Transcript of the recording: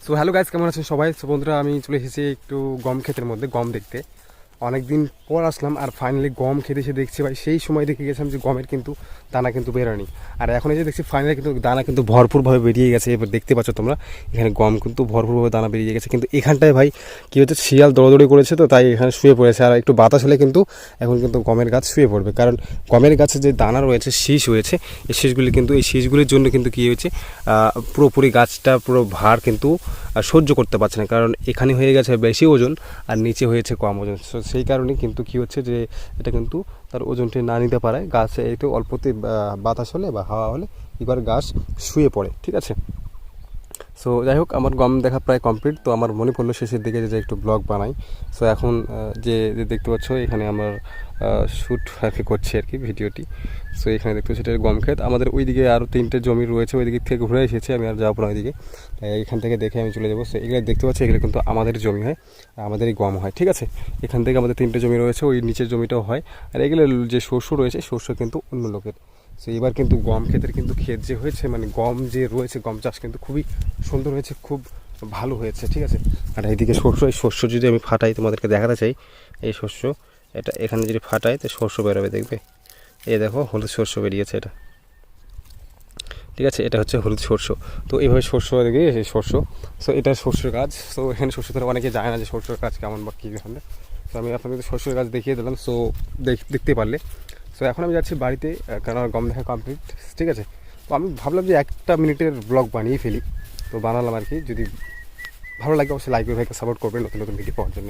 So hello guys, কেমন আছেন সবাই? সো বন্ধুরা, আমি চলে এসেছি একটু গম ক্ষেতের মধ্যে গম দেখতে। অনেক দিন পর আসলাম আর ফাইনালি গম খেতে এসে দেখছি ভাই, সেই সময় দেখে গেছিলাম যে গমের কিন্তু দানা কিন্তু বেরোয়নি। আর এখন এই যে দেখছি ফাইনালি কিন্তু দানা কিন্তু ভরপুরভাবে বেরিয়ে গেছে। এবার দেখতে পাচ্ছ তোমরা, এখানে গম কিন্তু ভরপুরভাবে দানা বেরিয়ে গেছে। কিন্তু এখানটায় ভাই কী হচ্ছে, শিয়াল দৌড়াদৌড়ি করেছে, তো তাই এখানে শুয়ে পড়েছে। আর একটু বাতাস হলে কিন্তু এখন কিন্তু গমের গাছ শুয়ে পড়বে, কারণ গমের গাছে যে দানা রয়েছে, শীষ হয়েছে, এই শীষগুলি কিন্তু এই শীষগুলির জন্য কিন্তু কী হয়েছে, পুরোপুরি গাছটা পুরো ভার কিন্তু সহ্য করতে পারছে না, কারণ এখানে হয়ে গেছে বেশি ওজন আর নিচে হয়েছে কম ওজন। সেই কারণে কিন্তু কী হচ্ছে যে এটা কিন্তু তার ওজনটি না নিতে পারে, গাছে একটু অল্পতে বাতাস হলে বা হাওয়া হলে এবার গাছ শুয়ে পড়ে, ঠিক আছে। সো যাই হোক, আমার গম দেখা প্রায় কমপ্লিট। তো আমার মনে পড়লো শেষের দিকে যে একটু ব্লগ বানাই। সো এখন যে দেখতে পাচ্ছ, এখানে আমার শ্যুট আর কি করছি আর কি ভিডিওটি। সো এখানে দেখতে পাচ্ছি এটা গম ক্ষেত। আমাদের ওইদিকে আরও 3টে জমি রয়েছে, ওই দিক থেকে ঘুরে এসেছি, আমি আর যাবো না ওইদিকে, এখান থেকে দেখে আমি চলে যাবো। সো এগুলো দেখতে পাচ্ছি, এগুলো কিন্তু আমাদের জমি হয়, আমাদেরই গম হয়, ঠিক আছে। এখান থেকে আমাদের 3টে জমি রয়েছে, ওই নিচের জমিটাও হয়। আর এগুলো যে শস্য রয়েছে, শস্য কিন্তু অন্য লোকের। সো এবার কিন্তু গম ক্ষেতের কিন্তু ক্ষেত যে হয়েছে, মানে গম যে রয়েছে, গম চাষ কিন্তু খুবই সুন্দর হয়েছে, খুব ভালো হয়েছে, ঠিক আছে। আর এইদিকে শস্য, এই শস্য যদি আমি ফাটাই তোমাদেরকে দেখাতে চাই, এই শস্য এটা এখানে যদি ফাটাই তো শস্য বেরোবে, দেখবে। এই দেখো হলুদ শস্য বেরিয়েছে, এটা ঠিক আছে, এটা হচ্ছে হলুদ শস্য। তো এইভাবে শস্য দেখি, এই শস্য। সো এটা শস্যের গাছ। সো এখানে শস্য ধরে অনেকে যায় না যে শস্যের গাছ কেমন বা কী ধরনের। তো আমি আপনাদের শস্যের গাছ দেখিয়ে দিলাম। সো দেখতে পারলে। সো এখন আমি যাচ্ছি বাড়িতে, কারণ আমার গম দেখা কমপ্লিট, ঠিক আছে। তো আমি ভাবলাম যে 1 মিনিটের ব্লগ বানিয়ে ফেলি, তো বানালাম আর কি। যদি ভালো লাগে অবশ্যই লাইক করে ভাইকে সাপোর্ট করবেন নতুন নতুন ভিডিও পাওয়ার জন্য।